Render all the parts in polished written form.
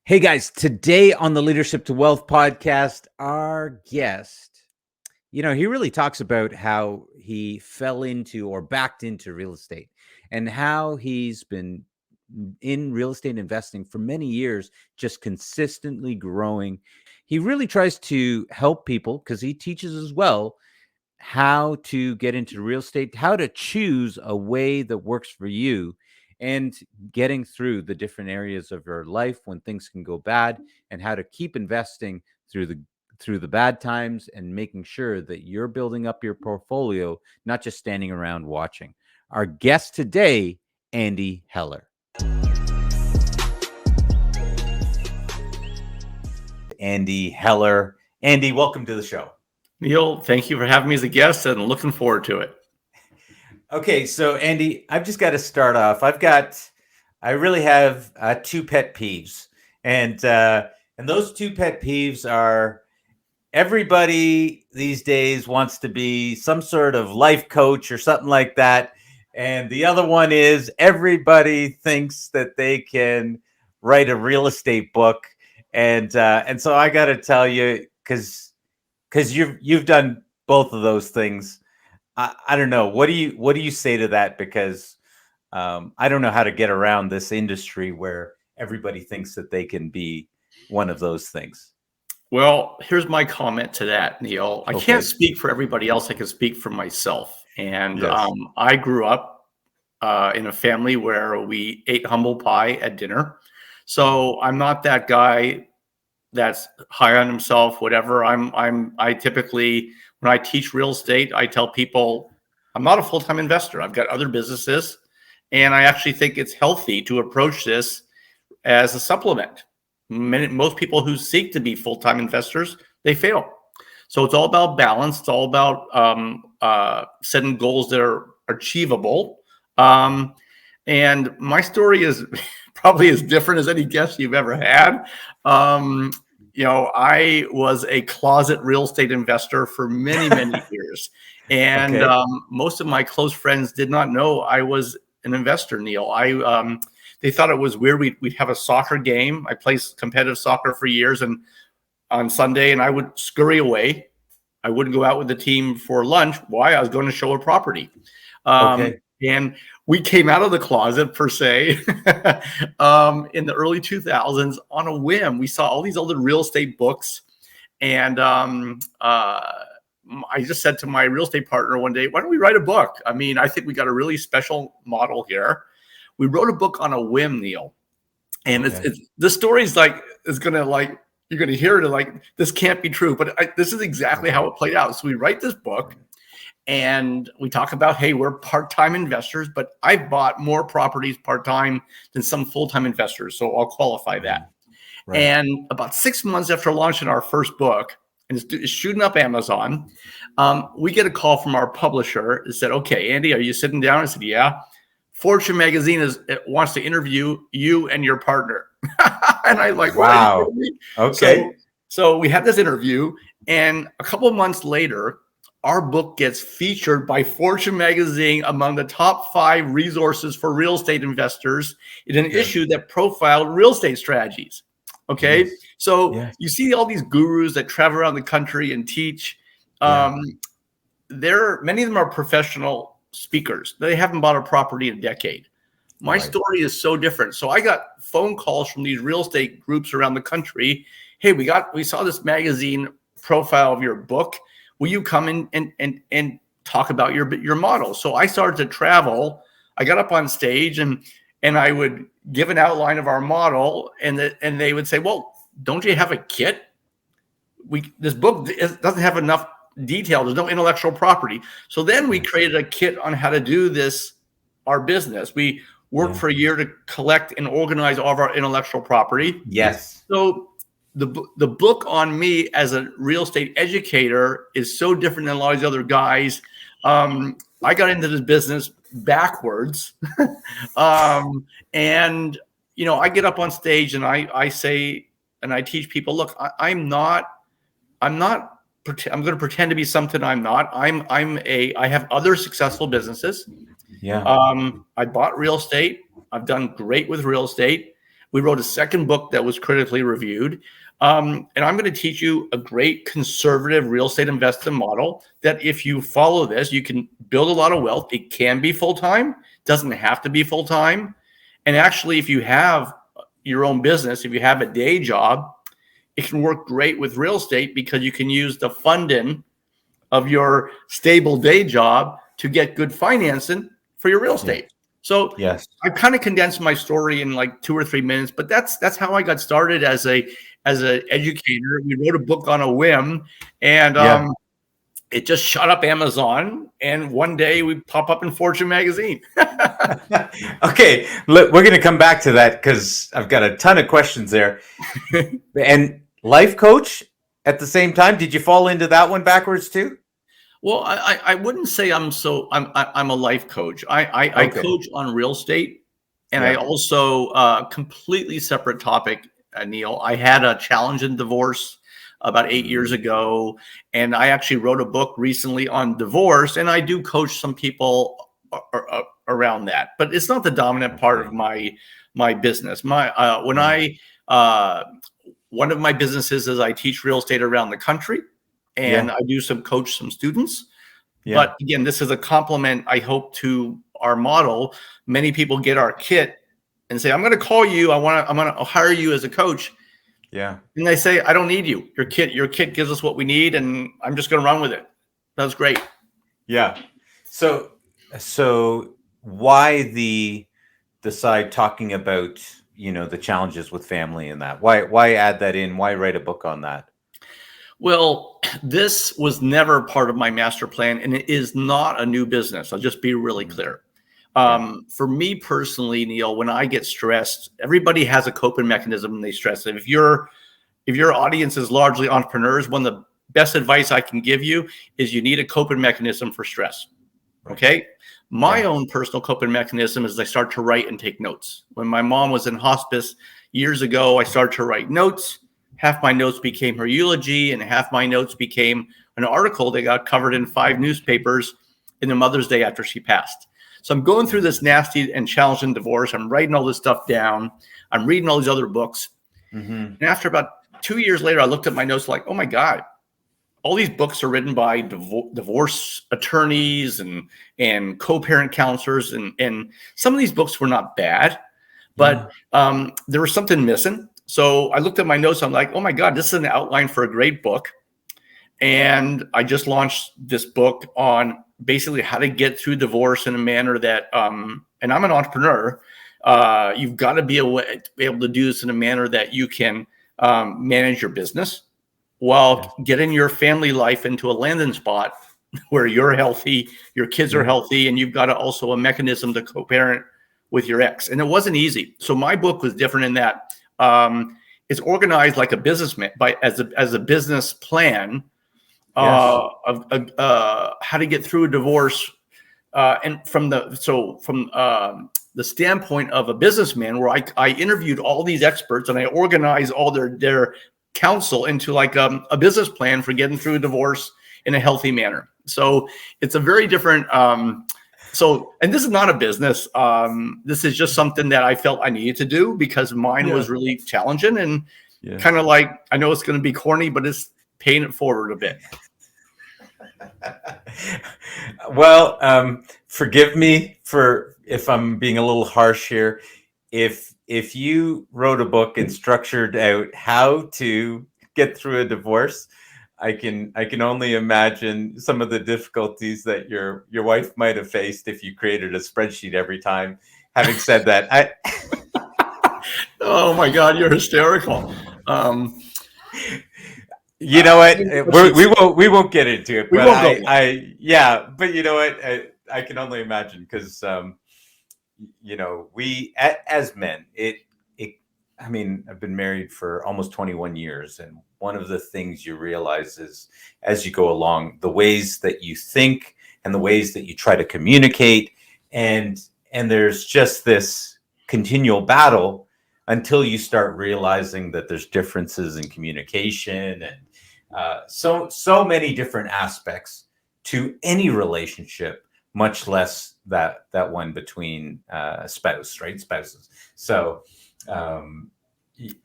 Hey guys, today on the Leadership to Wealth podcast, our guest, he really talks about how he fell into or backed into real estate and how he's been in real estate investing for many years, just consistently growing. He really tries to help people because he teaches as well how to get into real estate, how to choose a way that works for you, and getting through the different areas of your life when things can go bad, and how to keep investing through the bad times and making sure that you're building up your portfolio, not just standing around watching. Our guest today, Andy Heller. Andy Heller. Andy, welcome to the show. Neil, thank you for having me as a guest and looking forward to it. Okay, so Andy, I've just got to start off. I really have two pet peeves, and those two pet peeves are everybody these days wants to be some sort of life coach or something like that, and the other one is everybody thinks that they can write a real estate book, and so I got to tell you, because you've done both of those things. I don't know. What do you say to that? Because I don't know how to get around this industry where everybody thinks that they can be one of those things. Well, here's my comment to that, Neil. I can't speak for everybody else. I can speak for myself. And Yes. I grew up in a family where we ate humble pie at dinner. So I'm not that guy that's high on himself, whatever. I typically, when I teach real estate, I tell people I'm not a full-time investor. I've got other businesses, and I actually think it's healthy to approach this as a supplement. Most people who seek to be full-time investors, they fail. So it's all about balance. It's all about setting goals that are achievable. And my story is probably as different as any guest you've ever had. I was a closet real estate investor for many, many years. And most of my close friends did not know I was an investor, Neil. They thought it was weird. We'd have a soccer game. I played competitive soccer for years, and on Sunday, and I would scurry away. I wouldn't go out with the team for lunch. Why? I was going to show a property. And we came out of the closet, per se, in the early 2000s on a whim. We saw all these other real estate books. And I just said to my real estate partner one day, why don't we write a book? I mean, I think we got a really special model here. We wrote a book on a whim, Neil. And the story is you're going to hear it like, this can't be true. But this is exactly how it played out. So we write this book. And we talk about, hey, we're part-time investors, but I've bought more properties part-time than some full-time investors. So I'll qualify that. Right. And about 6 months after launching our first book, and it's shooting up Amazon, we get a call from our publisher that said, okay, Andy, are you sitting down? I said, yeah. Fortune magazine wants to interview you and your partner. And I'm like, wow. Okay. So we had this interview, and a couple of months later, our book gets featured by Fortune magazine among the top 5 resources for real estate investors in an issue that profiled real estate strategies. Okay. Yes. So you see all these gurus that travel around the country and teach. Many of them are professional speakers. They haven't bought a property in a decade. My story is so different. So I got phone calls from these real estate groups around the country. Hey, we saw this magazine profile of your book. Will you come in and talk about your model? So I started to travel. I got up on stage and I would give an outline of our model, and they would say, well, don't you have a kit? This book doesn't have enough detail. There's no intellectual property. So then we created a kit on how to do this, our business. We worked for a year to collect and organize all of our intellectual property. Yes. So the book on me as a real estate educator is so different than a lot of these other guys. I got into this business backwards. And, I get up on stage and I say, and I teach people, look, I'm going to pretend to be something I'm not. I have other successful businesses. I bought real estate. I've done great with real estate. We wrote a second book that was critically reviewed. And I'm going to teach you a great conservative real estate investment model that if you follow this, you can build a lot of wealth. It can be full-time, doesn't have to be full-time. And actually, if you have your own business, if you have a day job, it can work great with real estate because you can use the funding of your stable day job to get good financing for your real estate. So yes, I kind of condensed my story in like 2 or 3 minutes, but that's how I got started as an educator. We wrote a book on a whim, and it just shot up Amazon, and one day we pop up in Fortune magazine. Okay, look, we're going to come back to that because I've got a ton of questions there. And life coach at the same time, did you fall into that one backwards too? Well, I wouldn't say I'm a life coach. I coach on real estate, and I also completely separate topic, Neil. I had a challenge in divorce about 8 years ago, and I actually wrote a book recently on divorce, and I do coach some people around that, but it's not the dominant part of my business. One of my businesses is I teach real estate around the country. And I do coach some students. But again, this is a complement, I hope, to our model. Many people get our kit and say, I'm going to call you. I'm going to hire you as a coach. Yeah. And they say, I don't need you. Your kit gives us what we need, and I'm just going to run with it. That's great. Yeah. So why the side talking about, the challenges with family and that? Why add that in? Why write a book on that? Well, this was never part of my master plan, and it is not a new business. I'll just be really clear. For me personally, Neil, when I get stressed, everybody has a coping mechanism when they stress. If your audience is largely entrepreneurs, one of the best advice I can give you is you need a coping mechanism for stress. Okay. My own personal coping mechanism is I start to write and take notes. When my mom was in hospice years ago, I started to write notes. Half my notes became her eulogy, and half my notes became an article that got covered in 5 newspapers in the Mother's Day after she passed. So I'm going through this nasty and challenging divorce. I'm writing all this stuff down. I'm reading all these other books. And after about 2 years later, I looked at my notes like, oh my God, all these books are written by divorce attorneys and co-parent counselors. And some of these books were not bad, but there was something missing. So I looked at my notes. I'm like, oh my God, this is an outline for a great book. And I just launched this book on basically how to get through divorce in a manner that, and I'm an entrepreneur. You've got to be able to do this in a manner that you can manage your business while getting your family life into a landing spot where you're healthy, your kids are healthy, and you've got also a mechanism to co-parent with your ex. And it wasn't easy. So my book was different in that. It's organized like a businessman as a business plan of how to get through a divorce, and from the standpoint of a businessman, where I interviewed all these experts and I organized all their counsel into like a business plan for getting through a divorce in a healthy manner. So it's a very different. And this is not a business. This is just something that I felt I needed to do because mine was really challenging and kind of like, I know it's going to be corny, but it's paying it forward a bit. Well, forgive me for if I'm being a little harsh here. If you wrote a book and structured out how to get through a divorce, I can only imagine some of the difficulties that your wife might have faced if you created a spreadsheet every time. Having said that, oh my God, you're hysterical. You know what? We won't get into it. But but you know what? I can only imagine because we as men, I mean, I've been married for almost 21 years, and one of the things you realize is as you go along, the ways that you think and the ways that you try to communicate, and there's just this continual battle until you start realizing that there's differences in communication and so many different aspects to any relationship, much less that one between spouses. So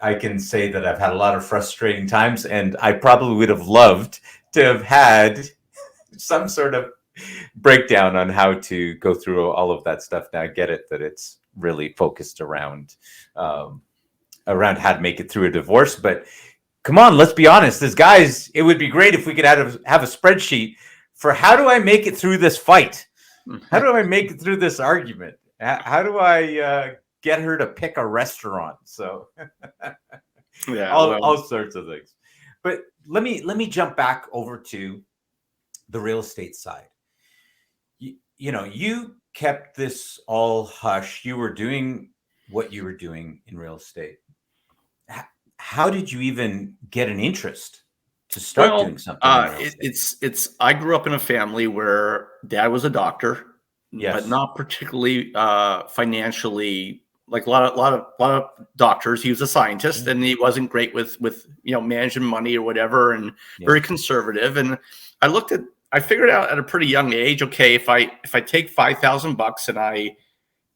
I can say that I've had a lot of frustrating times, and I probably would have loved to have had some sort of breakdown on how to go through all of that stuff. Now I get it that it's really focused around around how to make it through a divorce, but come on, let's be honest. As guys, it would be great if we could have a spreadsheet for how do I make it through this fight? How do I make it through this argument? How do I get her to pick a restaurant? So Yeah, all sorts of things. But let me jump back over to the real estate side. You know, you kept this all hush. You were doing what you were doing in real estate. How did you even get an interest to start doing something in real estate? It's I grew up in a family where dad was a doctor, Yes. but not particularly financially. Like a lot of doctors, he was a scientist, and he wasn't great with managing money or whatever, and very conservative. And I figured out at a pretty young age, okay, if I take $5,000 and I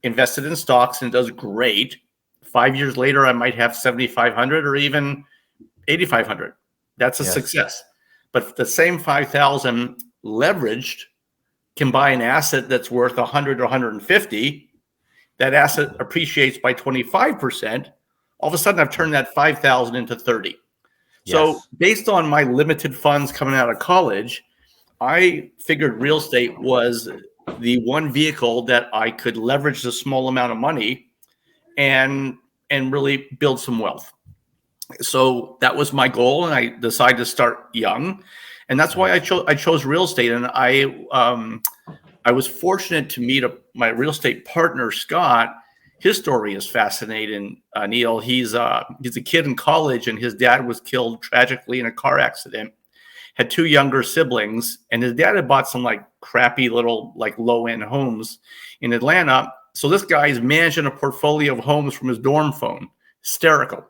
invest it in stocks and it does great, 5 years later I might have 7,500 or even 8,500. That's a success. But the same 5,000 leveraged can buy an asset that's worth 100 or 150. That asset appreciates by 25%. All of a sudden, I've turned that 5,000 into 30. So based on my limited funds coming out of college, I figured real estate was the one vehicle that I could leverage the small amount of money and really build some wealth. So that was my goal, and I decided to start young, and that's why I chose real estate. And I was fortunate to meet my real estate partner, Scott. His story is fascinating, Neil. He's a kid in college, and his dad was killed tragically in a car accident. Had two younger siblings, and his dad had bought some like crappy little like low-end homes in Atlanta. So this guy is managing a portfolio of homes from his dorm phone. Hysterical.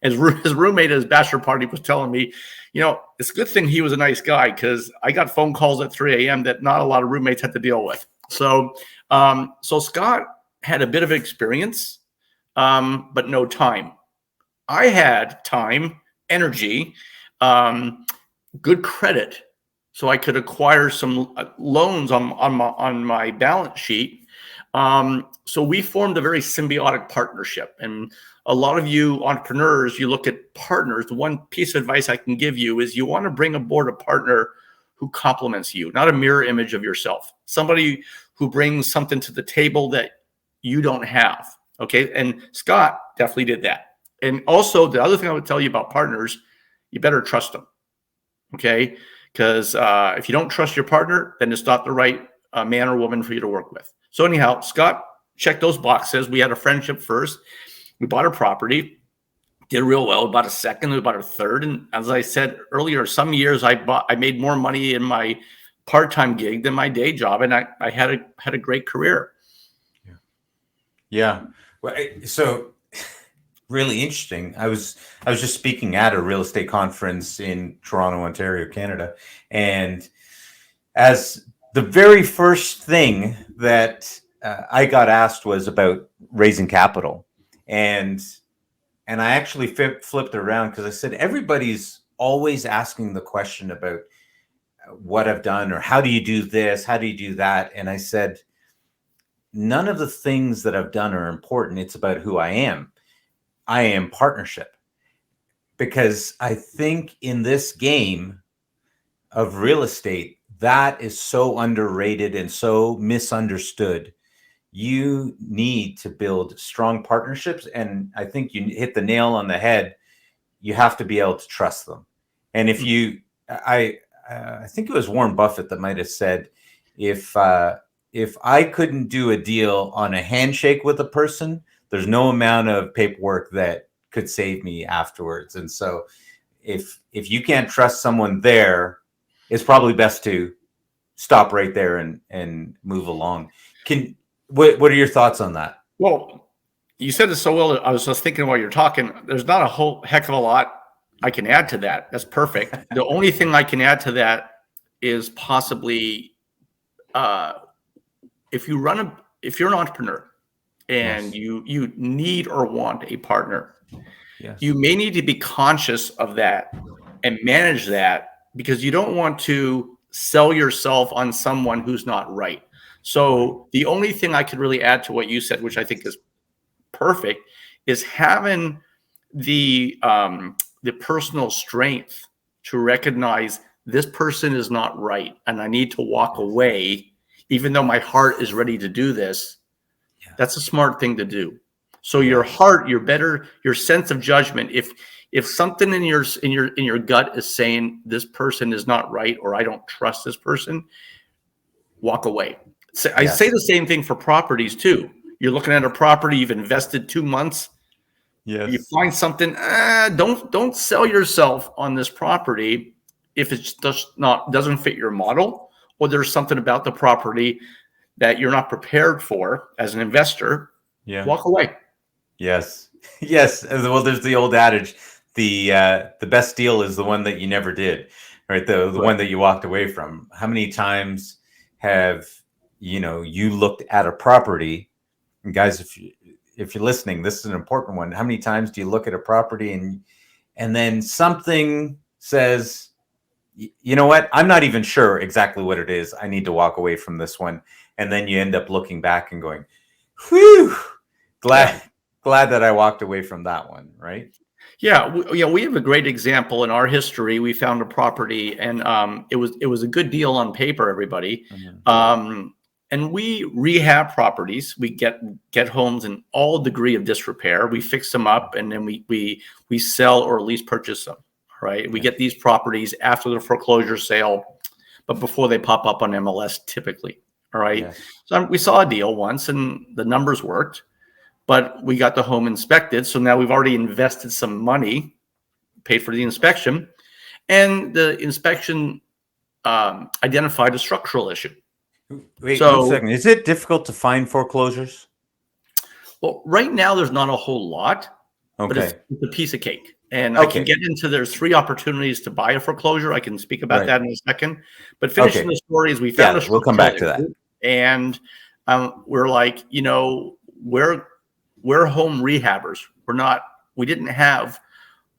His roommate at his bachelor party was telling me, it's a good thing he was a nice guy, because I got phone calls at 3 a.m. that not a lot of roommates had to deal with. So Scott had a bit of experience, but no time. I had time, energy, good credit, so I could acquire some loans on my balance sheet. So we formed a very symbiotic partnership. And a lot of you entrepreneurs, you look at partners. The one piece of advice I can give you is you want to bring aboard a partner who complements you, not a mirror image of yourself. Somebody who brings something to the table that you don't have. Okay. And Scott definitely did that. And also the other thing I would tell you about partners, you better trust them. Okay. Because if you don't trust your partner, then it's not the right man or woman for you to work with. So anyhow, Scott checked those boxes. We had a friendship first. We bought a property, did real well. We bought a second, we bought a third. And as I said earlier, some years I made more money in my part-time gig than my day job. And I had a great career. Yeah. Well, so really interesting. I was just speaking at a real estate conference in Toronto, Ontario, Canada. And as the very first thing that I got asked was about raising capital. And I actually flipped around, because I said, everybody's always asking the question about what I've done, or how do you do this? How do you do that? And I said, none of the things that I've done are important. It's about who I am. I am partnership. Because I think in this game of real estate, that is so underrated and so misunderstood. You need to build strong partnerships. And I think you hit the nail on the head. You have to be able to trust them. And if I think it was Warren Buffett that might have said, if I couldn't do a deal on a handshake with a person, there's no amount of paperwork that could save me afterwards. And so if you can't trust someone there, it's probably best to stop right there and move along. What are your thoughts on that? Well, you said it so well. I was just thinking while you're talking, there's not a whole heck of a lot I can add to that. That's perfect. The only thing I can add to that is possibly if you're an entrepreneur and Yes. you need or want a partner, Yes. you may need to be conscious of that and manage that, because you don't want to sell yourself on someone who's not right. Right. So the only thing I could really add to what you said, which I think is perfect, is having the personal strength to recognize this person is not right and I need to walk Yes. away, even though my heart is ready to do this. Yeah. That's a smart thing to do. So your Yes. heart, your sense of judgment, if something in your gut is saying this person is not right, or I don't trust this person, walk away. So I say Yes. the same thing for properties too. You're looking at a property, you've invested 2 months, you Yes. find something, don't sell yourself on this property if it doesn't fit your model, or there's something about the property that you're not prepared for as an investor. Yeah. Walk away. Yes. Yes. Well, there's the old adage, the best deal is the one that you never did, right? The Right. one that you walked away from. How many times have you looked at a property, and guys, if you're listening, this is an important one. How many times do you look at a property and then something says, you know what? I'm not even sure exactly what it is. I need to walk away from this one. And then you end up looking back and going, whew, Yeah. glad that I walked away from that one, right? Yeah, we have a great example in our history. We found a property, and it was a good deal on paper, everybody. Mhm. And we rehab properties. We get homes in all degree of disrepair. We fix them up, and then we sell or at least purchase them. Right? We Yes. get these properties after the foreclosure sale, but before they pop up on MLS, typically. All right. Yes. So we saw a deal once, and the numbers worked. But we got the home inspected. So now we've already invested some money, paid for the inspection, and the inspection identified a structural issue. Wait one So, second. Is it difficult to find foreclosures? well, right now there's not a whole lot, but it's Okay. a piece of cake. And I can Okay. get into, there's 3 opportunities to buy a foreclosure. I can speak about Right. that in a second. But finishing Okay. the story is we found a Yeah, we'll come structural back to that. issue, and we're like, we're home rehabbers.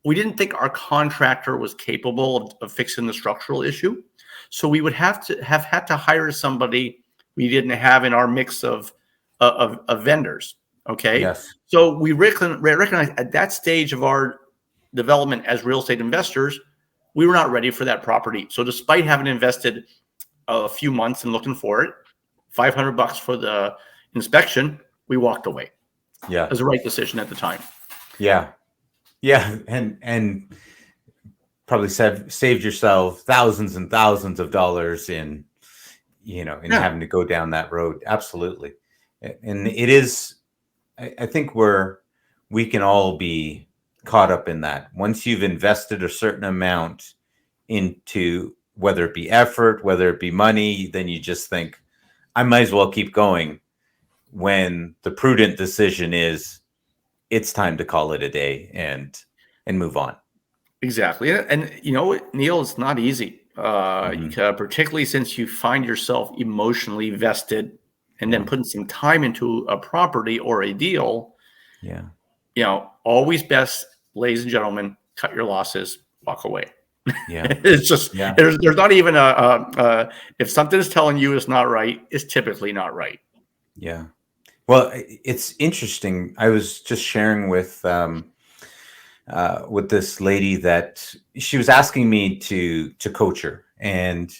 We didn't think our contractor was capable of fixing the structural issue. So we would have had to hire somebody we didn't have in our mix of vendors. Okay. Yes. So we recognize at that stage of our development as real estate investors, we were not ready for that property. So despite having invested a few months and looking for it, $500 for the inspection, we walked away. Yeah. It was the right decision at the time. Yeah. Yeah. And probably saved yourself thousands and thousands of dollars in having to go down that road. Absolutely. And it is, I think we can all be caught up in that. Once you've invested a certain amount into, whether it be effort, whether it be money, then you just think, I might as well keep going, when the prudent decision is it's time to call it a day and move on. Exactly. And Neil, it's not easy, particularly since you find yourself emotionally vested and then putting some time into a property or a deal. Yeah. Always best, ladies and gentlemen, cut your losses, walk away. Yeah. It's just, there's not even if something is telling you it's not right, it's typically not right. Yeah. Well, it's interesting. I was just sharing with this lady that she was asking me to coach her, and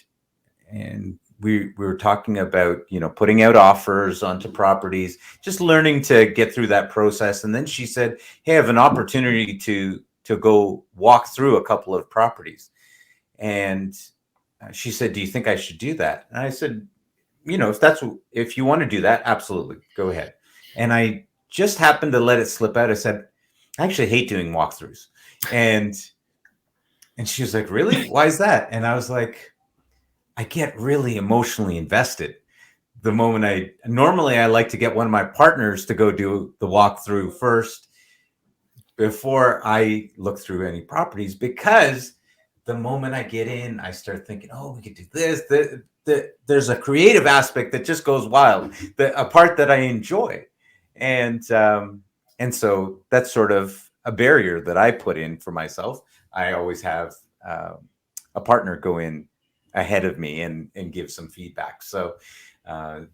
we were talking about putting out offers onto properties, just learning to get through that process. And then she said, "Hey, I have an opportunity to go walk through a couple of properties," and she said, "Do you think I should do that?" And I said, if you want to do that, absolutely, go ahead. And I just happened to let it slip out. I said, I actually hate doing walkthroughs. And she was like, really? Why is that? And I was like, I get really emotionally invested the moment normally I like to get one of my partners to go do the walkthrough first before I look through any properties, because the moment I get in, I start thinking, oh, we could do this. There's a creative aspect that just goes wild, a part that I enjoy. And so that's sort of a barrier that I put in for myself. I always have a partner go in ahead of me and give some feedback. So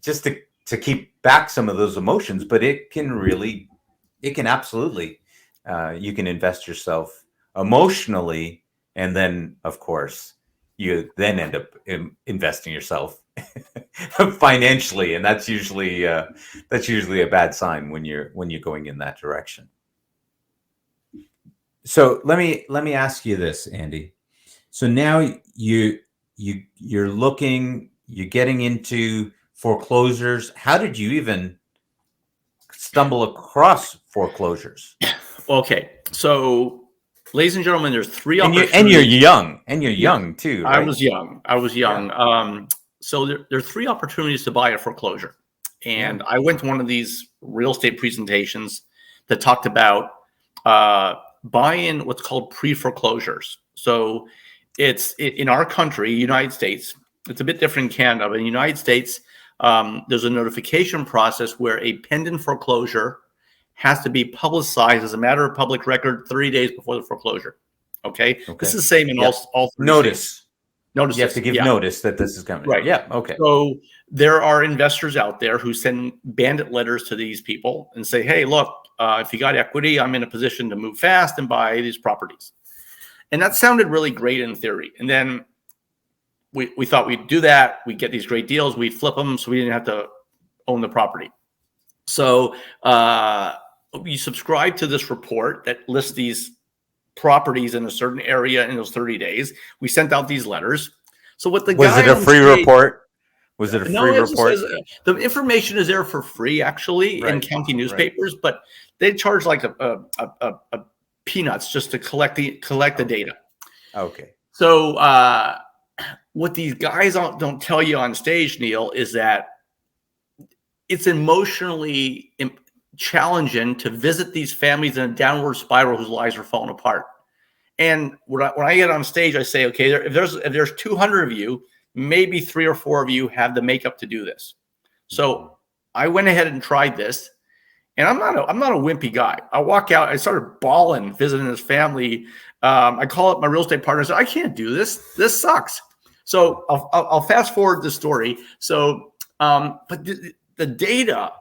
just to keep back some of those emotions, but it can absolutely, you can invest yourself emotionally, and then of course you then end up investing yourself financially, and that's usually a bad sign when you're going in that direction. So let me ask you this, Andy. So now you're getting into foreclosures. How did you even stumble across foreclosures? Okay, so ladies and gentlemen, there's three opportunities. And you're young too, right? I was young. Yeah. So there are three opportunities to buy a foreclosure. And I went to one of these real estate presentations that talked about buying what's called pre-foreclosures. So it's in our country, United States. It's a bit different in Canada, but in the United States, there's a notification process where a pending foreclosure has to be publicized as a matter of public record 30 days before the foreclosure. Okay. This is the same in all three states. Notice. You have to give notice that this is coming. Right. Yeah. Okay. So there are investors out there who send bandit letters to these people and say, hey, look, if you got equity, I'm in a position to move fast and buy these properties. And that sounded really great in theory. And then we thought we'd do that. We'd get these great deals. We'd flip them so we didn't have to own the property. So we subscribed to this report that lists these properties in a certain area in those 30 days. We sent out these letters. So what the was guy it a free report? Was it a free report? The information is there for free, actually, in county newspapers, but they charge like a peanuts just to collect the data. Okay. So what these guys don't tell you on stage, Neil, is that it's emotionally challenging to visit these families in a downward spiral whose lives are falling apart. And when I get on stage, I say, okay, if there's 200 of you, maybe 3 or 4 of you have the makeup to do this. So I went ahead and tried this, and I'm not a wimpy guy. I walk out, I started bawling, visiting this family. I call up my real estate partner and say, I can't do this. This sucks. So I'll fast forward the story. So, but the data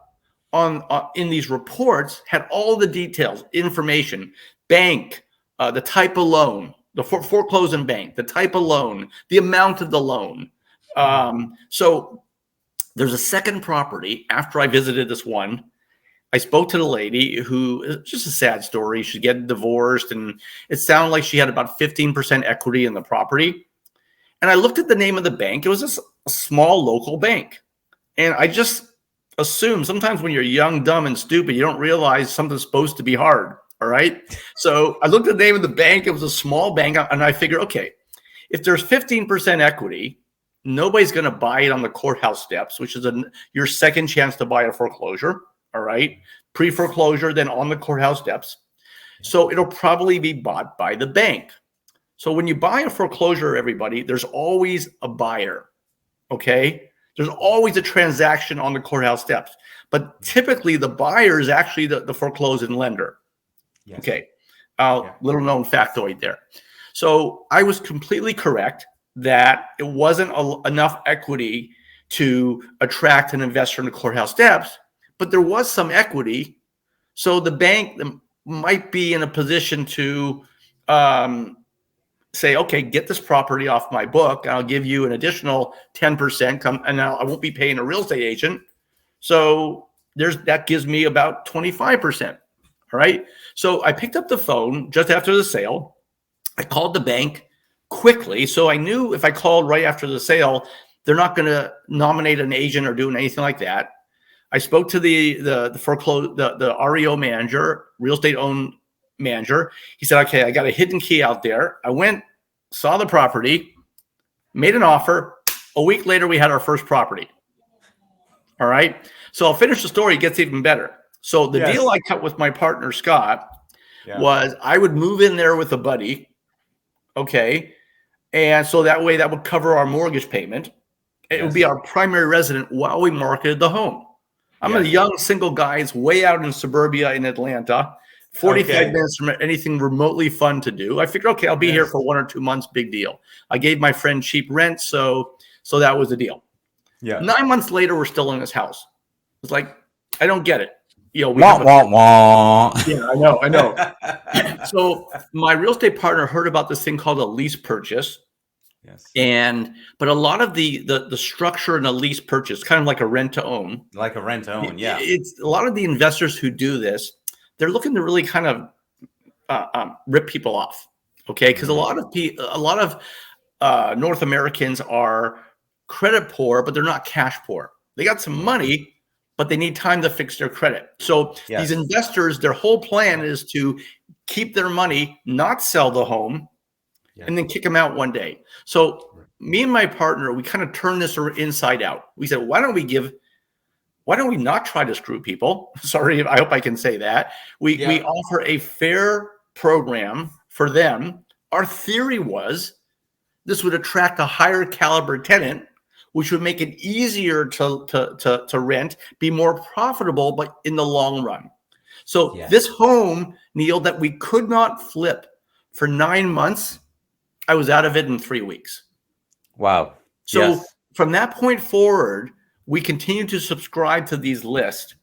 in these reports had all the details, information, bank, the type of loan, the foreclosing bank, the type of loan, the amount of the loan. So there's a second property after I visited this one. I spoke to the lady who, just a sad story. She's getting divorced, and it sounded like she had about 15% equity in the property. And I looked at the name of the bank. It was just a small local bank. And I just assumed, sometimes when you're young, dumb, and stupid, you don't realize something's supposed to be hard. All right. So I looked at the name of the bank. It was a small bank. And I figured, okay, if there's 15% equity, nobody's going to buy it on the courthouse steps, which is your second chance to buy a foreclosure. All right. Pre-foreclosure, then on the courthouse steps. So it'll probably be bought by the bank. So when you buy a foreclosure, everybody, there's always a buyer. Okay. There's always a transaction on the courthouse steps. But typically the buyer is actually the foreclosing lender. Yes. Okay. Little known factoid there. So I was completely correct that it wasn't enough equity to attract an investor in the courthouse steps, but there was some equity. So the bank might be in a position to say, okay, get this property off my book. I'll give you an additional 10%, and now I won't be paying a real estate agent. So that gives me about 25%. All right. So I picked up the phone just after the sale. I called the bank quickly. So I knew if I called right after the sale, they're not going to nominate an agent or doing anything like that. I spoke to the REO manager, real estate owned manager. He said, okay, I got a hidden key out there. I went, saw the property, made an offer. A week later, we had our first property. All right. So I'll finish the story. It gets even better. So the deal I cut with my partner, Scott, was I would move in there with a buddy. Okay. And so that way that would cover our mortgage payment. It would be our primary resident while we marketed the home. I'm a young single guy. It's way out in suburbia in Atlanta, 45 minutes from anything remotely fun to do. I figured, okay, I'll be here for 1 or 2 months. Big deal. I gave my friend cheap rent, so that was the deal. Yeah. 9 months later, we're still in this house. It's like, I don't get it. You know, yeah, I know. So my real estate partner heard about this thing called a lease purchase. Yes. But a lot of the structure in a lease purchase, kind of like a rent to own. Like a rent to own, yeah. It's a lot of the investors who do this, they're looking to really kind of rip people off. Okay, because a lot of North Americans are credit poor, but they're not cash poor. They got some money, but they need time to fix their credit. So these investors, their whole plan is to keep their money, not sell the home, and then kick them out one day. So me and my partner, we kind of turned this inside out. We said, why don't we not try to screw people? Sorry, I hope I can say that. We offer a fair program for them. Our theory was this would attract a higher caliber tenant, which would make it easier to rent, be more profitable, but in the long run. So this home, Neil, that we could not flip for 9 months, I was out of it in 3 weeks. Wow. So from that point forward, we continue to subscribe to these lists,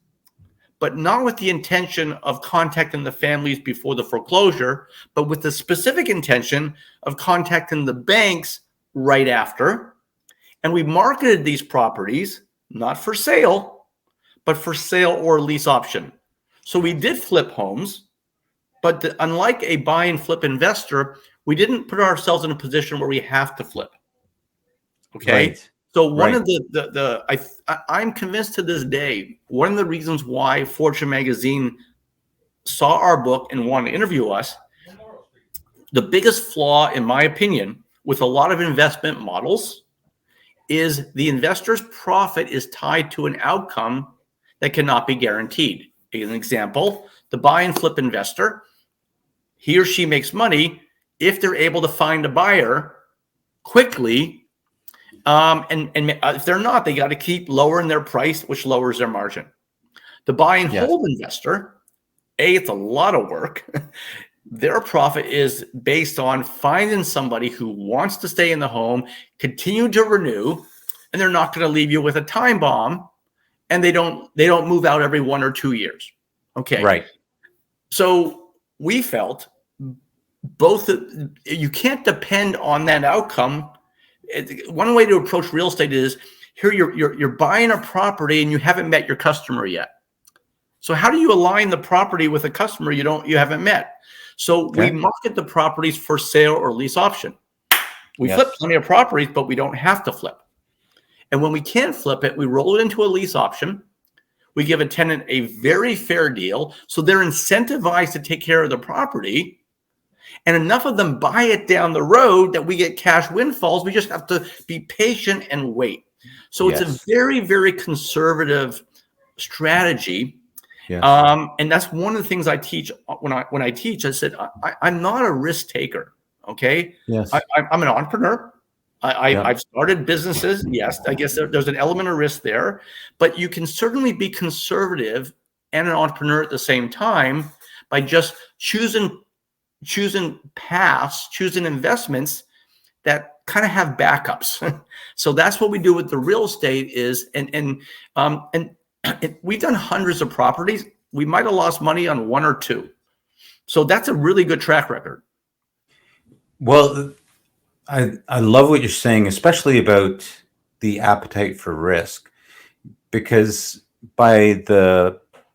but not with the intention of contacting the families before the foreclosure, but with the specific intention of contacting the banks right after. And we marketed these properties, not for sale, but for sale or lease option. So we did flip homes, but unlike a buy and flip investor, we didn't put ourselves in a position where we have to flip. Okay. Right. So one of I'm convinced to this day, one of the reasons why Fortune Magazine saw our book and wanted to interview us, the biggest flaw, in my opinion, with a lot of investment models is the investor's profit is tied to an outcome that cannot be guaranteed. An example, the buy and flip investor, he or she makes money if they're able to find a buyer quickly. And if they're not, they got to keep lowering their price, which lowers their margin. The buy and hold investor, it's a lot of work. Their profit is based on finding somebody who wants to stay in the home, continue to renew, and they're not going to leave you with a time bomb, and they don't move out every 1 or 2 years. Okay. Right. So we felt you can't depend on that outcome. One way to approach real estate is here you're buying a property and you haven't met your customer yet. So how do you align the property with a customer you haven't met? So we market the properties for sale or lease option. We flip plenty of properties, but we don't have to flip. And when we can't flip it, we roll it into a lease option. We give a tenant a very fair deal. So they're incentivized to take care of the property. And enough of them buy it down the road that we get cash windfalls. We just have to be patient and wait. So it's a very, very conservative strategy. Yes. And that's one of the things I teach when I teach. I said, I'm not a risk taker. Okay. Yes. I'm an entrepreneur. I've started businesses. Yes. I guess there's an element of risk there, but you can certainly be conservative and an entrepreneur at the same time by just choosing paths, choosing investments that kind of have backups. So that's what we do with the real estate is, and we've done hundreds of properties. We might have lost money on 1 or 2. So that's a really good track record. Well, I love what you're saying, especially about the appetite for risk, because by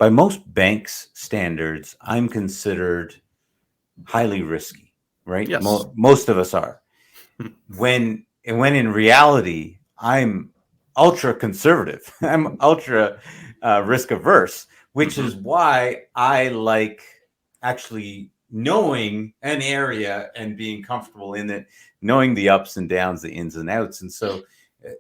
most banks' standards, I'm considered highly risky, right? Yes. Most of us are. When in reality, I'm ultra conservative. I'm ultra risk averse, which is why I like actually knowing an area and being comfortable in it, knowing the ups and downs, the ins and outs. And so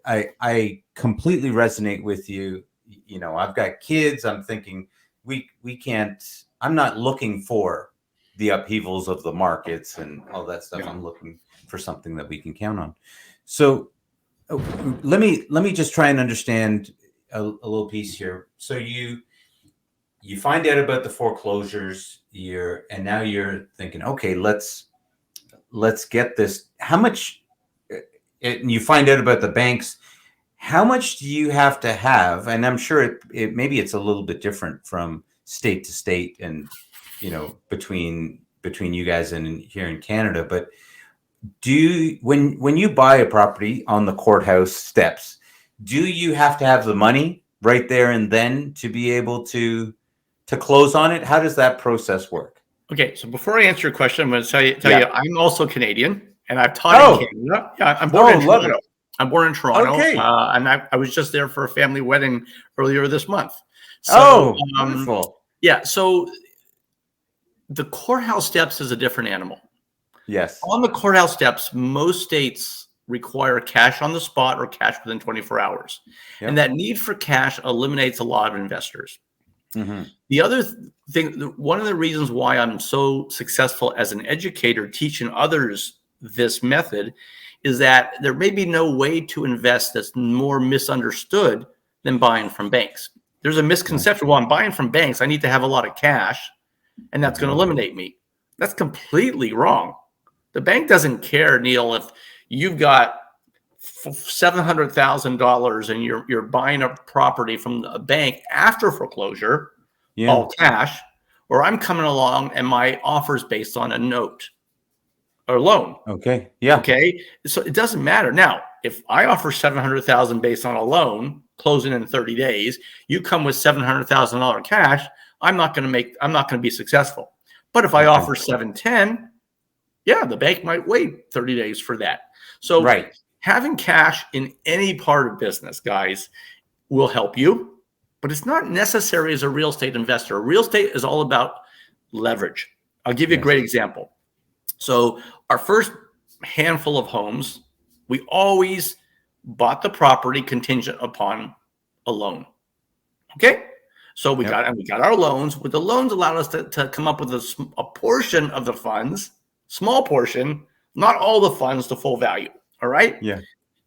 I completely resonate with you. You know, I've got kids. I'm thinking we can't, I'm not looking for the upheavals of the markets and all that stuff. I'm looking for something that we can count on. So let me just try and understand, a little piece here. So you find out about the foreclosures, and now you're thinking, okay, let's get this. How much? And you find out about the banks. How much do you have to have? And I'm sure maybe it's a little bit different from state to state, and between you guys and here in Canada. But when you buy a property on the courthouse steps, do you have to have the money right there and then to be able to close on it? How does that process work? Okay, so before I answer your question, I'm going to tell you I'm also Canadian, and I've taught in Canada. Yeah, I'm born in Toronto. I'm born in Toronto, okay. And I was just there for a family wedding earlier this month. So, wonderful. Yeah, so the courthouse steps is a different animal. Yes. On the courthouse steps, most states require cash on the spot or cash within 24 hours. Yep. And that need for cash eliminates a lot of investors. Mm-hmm. The other thing, one of the reasons why I'm so successful as an educator teaching others this method is that there may be no way to invest that's more misunderstood than buying from banks. There's a misconception. Well, I'm buying from banks, I need to have a lot of cash, and that's going to eliminate me. That's completely wrong. The bank doesn't care, Neil, if you've got $700,000 and you're buying a property from a bank after foreclosure, all cash, or I'm coming along and my offer is based on a note or loan. Okay. Yeah. Okay. So it doesn't matter. Now, if I offer $700,000 based on a loan, closing in 30 days, you come with $700,000 cash, I'm not going to be successful. But if I offer $710,000, the bank might wait 30 days for that. So having cash in any part of business, guys, will help you, but it's not necessary as a real estate investor. Real estate is all about leverage. I'll give you a great example. So our first handful of homes, we always bought the property contingent upon a loan. Okay. So we got our loans. But the loans allowed us to come up with a portion of the funds, small portion, not all the funds to full value. All right. Yeah.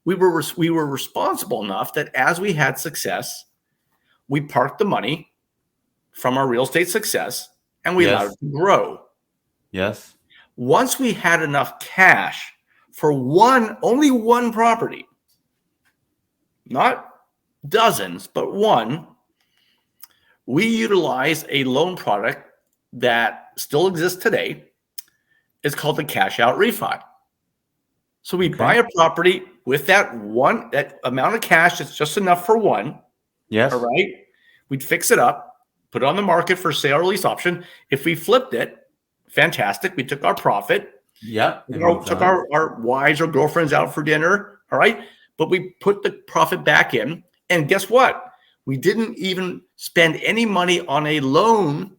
We were responsible enough that as we had success, we parked the money from our real estate success and we allowed it to grow. Yes. Once we had enough cash for only one property, not dozens, but one, we utilized a loan product that still exists today. It's called the cash out refi. So we buy a property with that amount of cash that's just enough for one. Yes. All right. We'd fix it up, put it on the market for sale or lease option. If we flipped it, fantastic. We took our profit. Yeah. Took our wives or girlfriends out for dinner. All right. But we put the profit back in. And guess what? We didn't even spend any money on a loan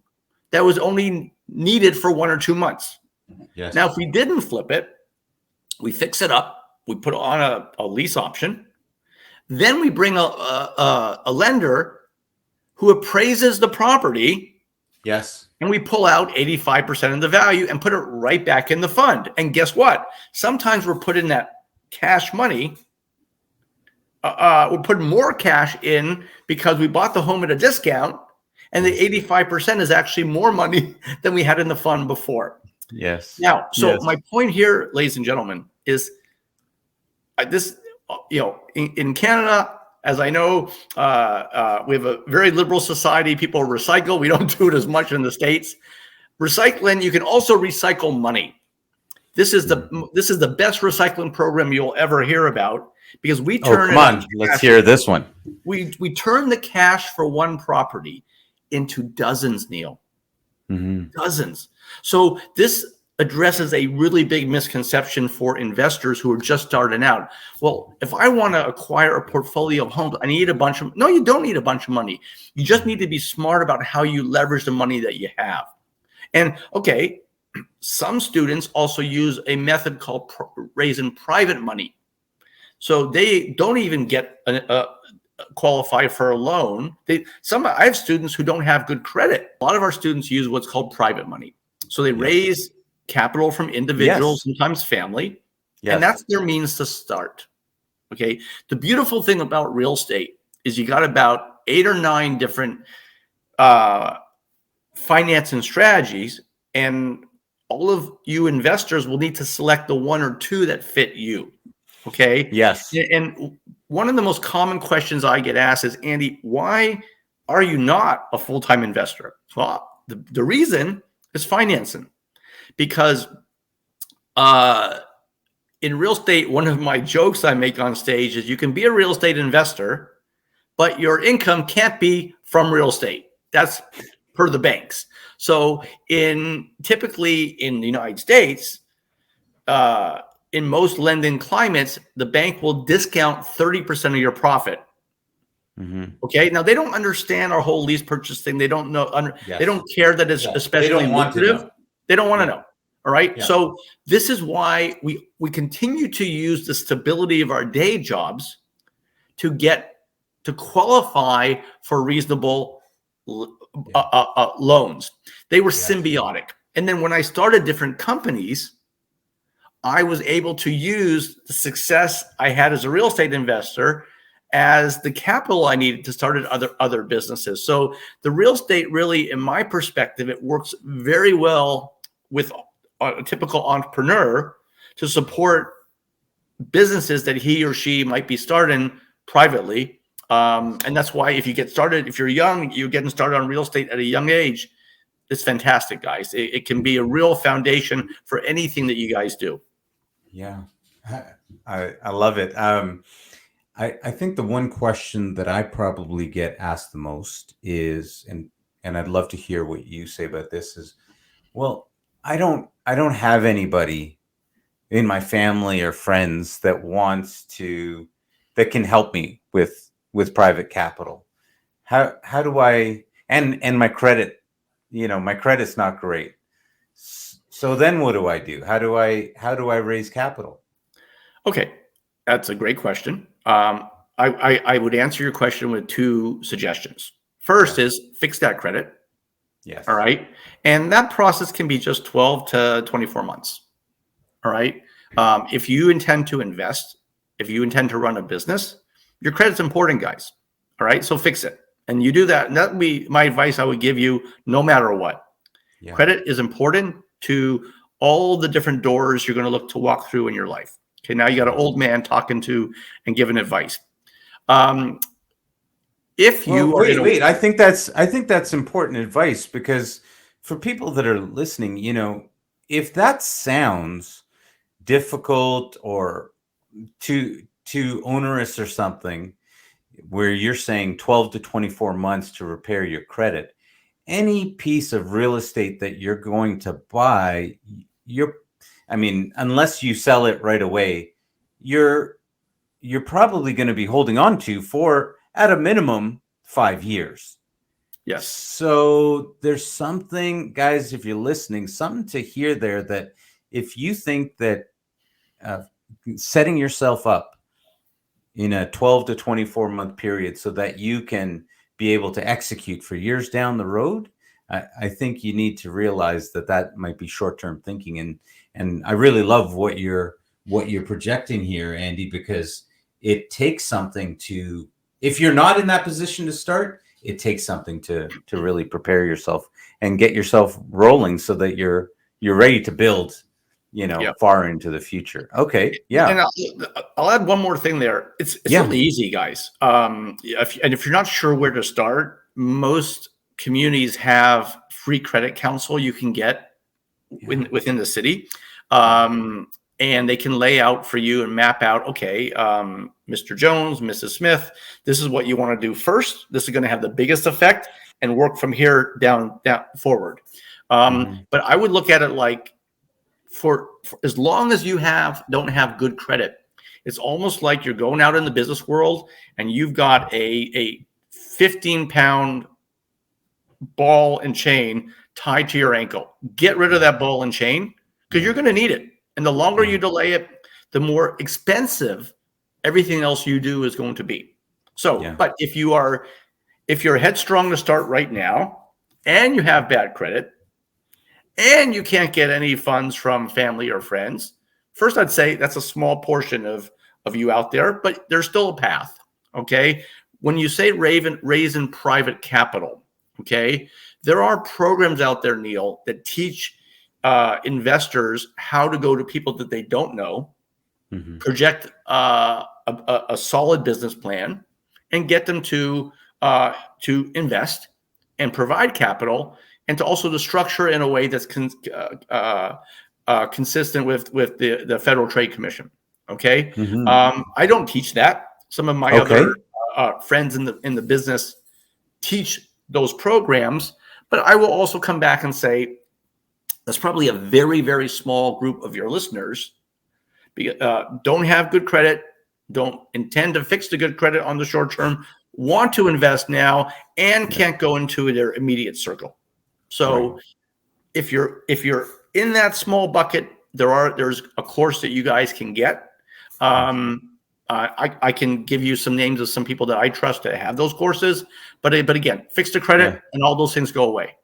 that was only needed for 1 or 2 months. Yes. Now, if we didn't flip it, we fix it up. We put it on a lease option. Then we bring a lender who appraises the property. Yes. And we pull out 85% of the value and put it right back in the fund. And guess what? Sometimes we're putting that cash money. We're putting more cash in because we bought the home at a discount. And the 85% is actually more money than we had in the fund before. Yes. Now, my point here, ladies and gentlemen, is this, in Canada, as I know, we have a very liberal society. People recycle. We don't do it as much in the States. Recycling, you can also recycle money. This is the best recycling program you'll ever hear about because we turn. Oh, come on, let's hear this one. We turn the cash for one property into dozens, Neil. Mm-hmm. Dozens. So this addresses a really big misconception for investors who are just starting out. Well, if I want to acquire a portfolio of homes, I need no, you don't need a bunch of money. You just need to be smart about how you leverage the money that you have. And some students also use a method called raising private money. So they don't even get qualify for a loan. I have students who don't have good credit. A lot of our students use what's called private money. So they raise capital from individuals, sometimes family, and that's their means to start. Okay. The beautiful thing about real estate is you got about 8 or 9 different financing strategies, and all of you investors will need to select the 1 or 2 that fit you. Okay. Yes. And one of the most common questions I get asked is, Andy, why are you not a full-time investor? Well, the reason is financing, because in real estate, one of my jokes I make on stage is you can be a real estate investor, but your income can't be from real estate. That's per the banks. So typically in the United States, in most lending climates, the bank will discount 30% of your profit. Okay. Now they don't understand our whole lease purchase thing. They don't know. They don't care that it's especially lucrative. They don't want to know. All right. Yeah. So this is why we continue to use the stability of our day jobs to qualify for reasonable loans. They were symbiotic. And then when I started different companies, I was able to use the success I had as a real estate investor as the capital I needed to start other businesses. So the real estate really, in my perspective, it works very well with a typical entrepreneur to support businesses that he or she might be starting privately. And that's why if you get started, if you're young, you're getting started on real estate at a young age, it's fantastic, guys. It can be a real foundation for anything that you guys do. Yeah, I love it. I think the one question that I probably get asked the most is, and I'd love to hear what you say about this, is, well, I don't have anybody in my family or friends that can help me with private capital. How do I, and my credit, my credit's not great. So then what do I do? How do I raise capital? Okay. That's a great question. I would answer your question with 2 suggestions. First is fix that credit. Yes. All right. And that process can be just 12 to 24 months. All right. If you intend to invest, if you intend to run a business, your credit's important, guys. All right. So fix it. And you do that. And that would be my advice I would give you no matter what. Yeah. Credit is important to all the different doors you're going to look to walk through in your life. Okay, now you got an old man talking to and giving advice. If you wait, I think that's important advice, because for people that are listening, if that sounds difficult or too onerous or something, where you're saying 12 to 24 months to repair your credit, any piece of real estate that you're going to buy, unless you sell it right away, you're probably going to be holding on to for, at a minimum, 5 years. Yes. So there's something, guys, if you're listening, something to hear there, that if you think that setting yourself up in a 12 to 24 month period so that you can be able to execute for years down the road, I think you need to realize that might be short-term thinking. And I really love what you're projecting here, Andy, because it takes something to, if you're not in that position to start, it takes something to really prepare yourself and get yourself rolling so that you're ready to build, far into the future. Okay. Yeah. And I'll add one more thing there. It's really easy, guys. If you're not sure where to start, most communities have free credit counsel you can get within the city. And they can lay out for you and map out, okay, Mr. Jones, Mrs. Smith, this is what you want to do first. This is going to have the biggest effect, and work from here down forward. But I would look at it like, for as long as you don't have good credit, it's almost like you're going out in the business world and you've got a 15-pound ball and chain tied to your ankle. Get rid of that ball and chain, because you're going to need it. And the longer you delay it, the more expensive everything else you do is going to be. So, but if you're headstrong to start right now, and you have bad credit, and you can't get any funds from family or friends, first I'd say that's a small portion of you out there, but there's still a path. Okay. when you say raise in private capital, okay, there are programs out there, Neil, that teach investors how to go to people that they don't know, project a solid business plan, and get them to invest and provide capital, and to also to structure in a way that's consistent with the Federal Trade Commission. Okay, I don't teach that. Some of my other friends in the business teach those programs, but I will also come back and say that's probably a very, very small group of your listeners don't have good credit, don't intend to fix the good credit on the short term, want to invest now, and can't go into their immediate circle. So if you're in that small bucket, there's a course that you guys can get. I can give you some names of some people that I trust to have those courses, but again, fix the credit and all those things go away.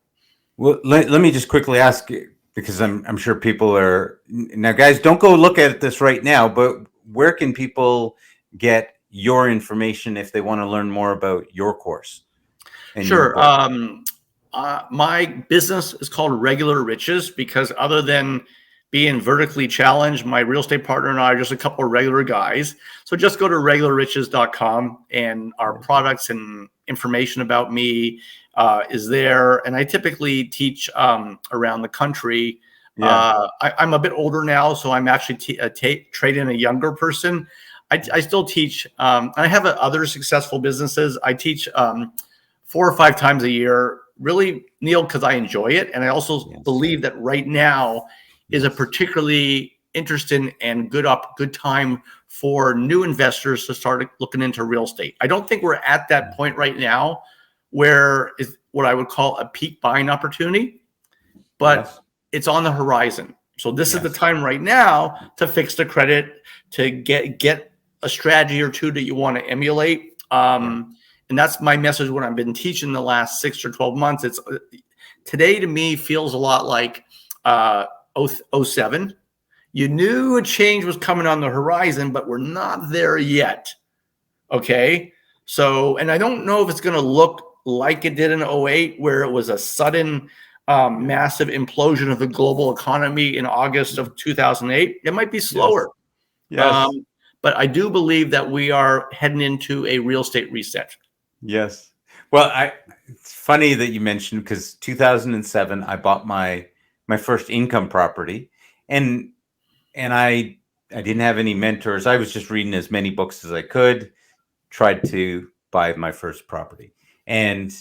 Well, let me just quickly ask you, because I'm sure people are now, guys, don't go look at this right now, but where can people get your information if they want to learn more about your course? Sure. My business is called Regular Riches because other than being vertically challenged, my real estate partner and I are just a couple of regular guys. So just go to regularriches.com and our products and information about me is there. And I typically teach around the country. I'm a bit older now, so I'm actually trading a younger person. I still teach. I have other successful businesses. I teach 4 or 5 times a year, really, Neil, because I enjoy it. And I also believe that right now is a particularly interesting and good time for new investors to start looking into real estate. I don't think we're at that point right now where is what I would call a peak buying opportunity, but it's on the horizon. So this is the time right now to fix the credit, to get a strategy or two that you want to emulate. And that's my message when I've been teaching the last 6 or 12 months. It's today to me feels a lot like 07. You knew a change was coming on the horizon, but we're not there yet. Okay. So, and I don't know if it's going to look like it did in 08, where it was a sudden massive implosion of the global economy in August of 2008. It might be slower. But I do believe that we are heading into a real estate reset. Yes. Well, it's funny that you mentioned, because 2007, I bought my first income property, and I didn't have any mentors. I was just reading as many books as I could, tried to buy my first property. And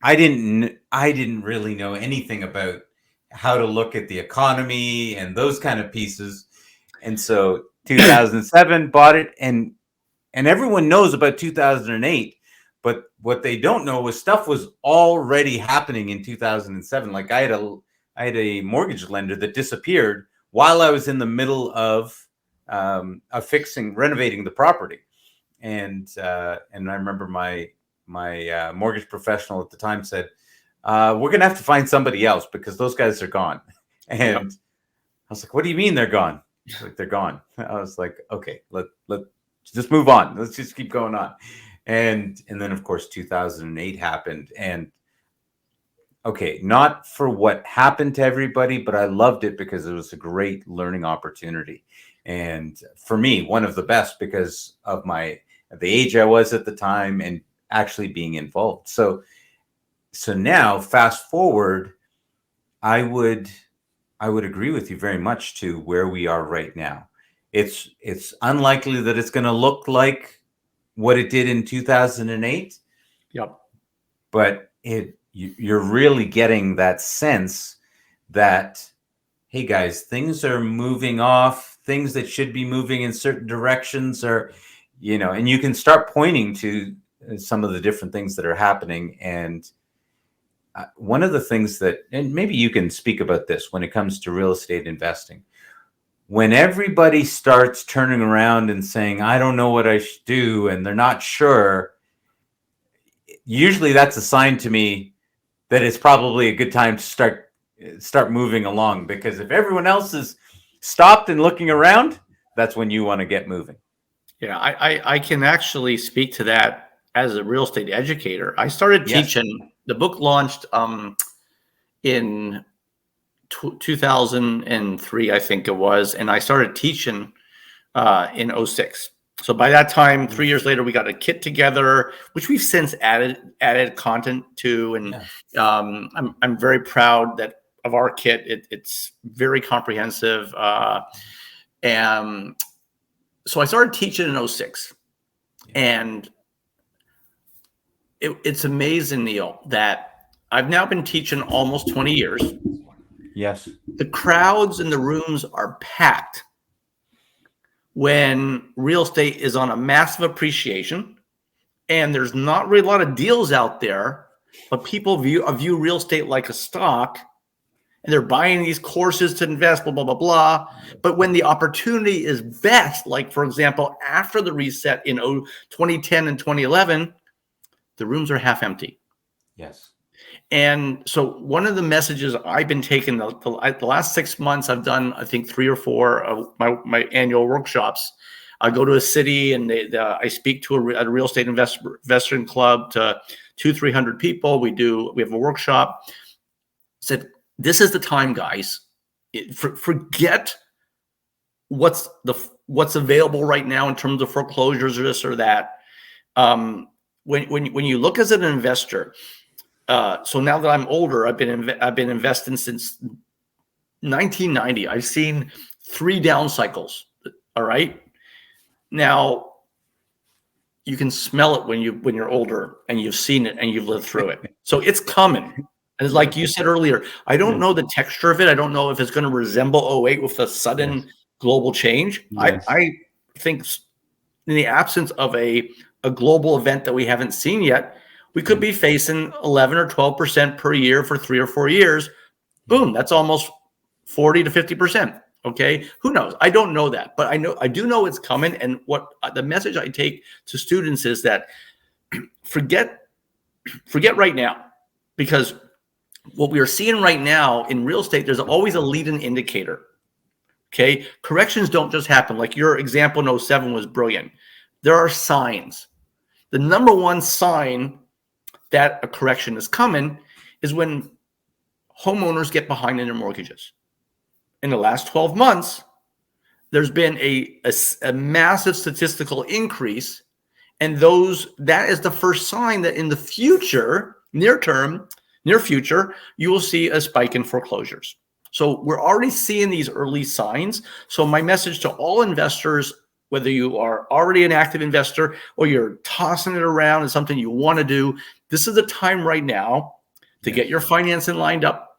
I didn't really know anything about how to look at the economy and those kind of pieces. And so 2007 bought it, and everyone knows about 2008, but what they don't know was stuff was already happening in 2007. Like I had a mortgage lender that disappeared while I was in the middle of renovating the property. And I remember my mortgage professional at the time said, we're going to have to find somebody else because those guys are gone. And I was like, what do you mean they're gone? Like, they're gone. I was like, okay, let's just move on. Let's just keep going on. And then of course 2008 happened, and okay, not for what happened to everybody, but I loved it because it was a great learning opportunity. And for me, one of the best because of the age I was at the time and actually being involved. So now fast forward, I would agree with you very much to where we are right now. It's unlikely that it's going to look like what it did in 2008. Yep. But you're really getting that sense that, hey guys, things are moving off, things that should be moving in certain directions are, and you can start pointing to some of the different things that are happening. And one of the things and maybe you can speak about this when it comes to real estate investing, when everybody starts turning around and saying, I don't know what I should do, and they're not sure, usually that's a sign to me that it's probably a good time to start moving along, because if everyone else is stopped and looking around, that's when you want to get moving. Yeah, I can actually speak to that as a real estate educator. I started teaching. The book launched in 2003, I think it was, and I started teaching in 06. So by that time, 3 years later, we got a kit together, which we've since added content to, and I'm very proud of our kit. It's very comprehensive, and so I started teaching in 06, and it's amazing, Neil, that I've now been teaching almost 20 years. Yes, the crowds in the rooms are packed when real estate is on a massive appreciation, and there's not really a lot of deals out there, but people view real estate like a stock, and they're buying these courses to invest, blah, blah, blah, blah. But when the opportunity is best, like, for example, after the reset in 2010 and 2011, the rooms are half empty. Yes. And so one of the messages I've been taking the last 6 months, I've done, I think, 3 or 4 of my annual workshops. I go to a city and I speak to a real estate investing club to 200-300 people. We have a workshop. Said, this is the time, guys. Forget what's available right now in terms of foreclosures or this or that. When you look as an investor. So now that I'm older, I've been investing since 1990. I've seen 3 down cycles. All right. Now you can smell it when you're older and you've seen it and you've lived through it. So it's coming. And it's like you said earlier, I don't know the texture of it. I don't know if it's going to resemble 08 with a sudden global change. Yes. I think in the absence of a global event that we haven't seen yet, we could be facing 11 or 12% per year for 3 or 4 years. Boom, that's almost 40 to 50%. Okay, who knows? I don't know that, but I do know it's coming. And what the message I take to students is that forget right now, because what we are seeing right now in real estate, there's always a leading indicator. Okay, corrections don't just happen. Like your example in 07 was brilliant. There are signs. The number one sign that a correction is coming is when homeowners get behind in their mortgages. In the last 12 months, there's been a massive statistical increase, and that is the first sign that in the future, near future, you will see a spike in foreclosures. So we're already seeing these early signs. So my message to all investors, whether you are already an active investor or you're tossing it around and something you want to do, this is the time right now to get your financing lined up,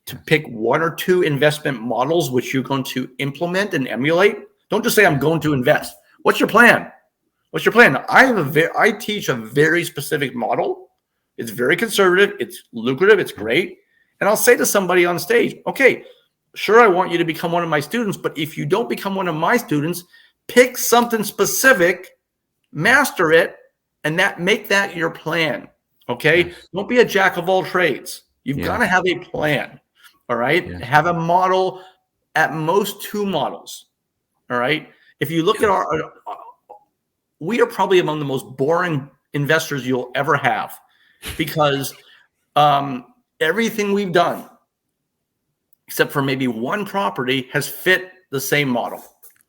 to pick 1 or 2 investment models which you're going to implement and emulate. Don't just say, I'm going to invest. What's your plan? What's your plan? I teach a very specific model. It's very conservative. It's lucrative. It's great. And I'll say to somebody on stage, okay, sure, I want you to become one of my students, but if you don't become one of my students, pick something specific, master it, and make that your plan. Okay. Yes. Don't be a jack of all trades. You've got to have a plan. All right. Yes. Have a model, at most 2 models. All right. If you look at we are probably among the most boring investors you'll ever have, because everything we've done, except for maybe 1 property, has fit the same model.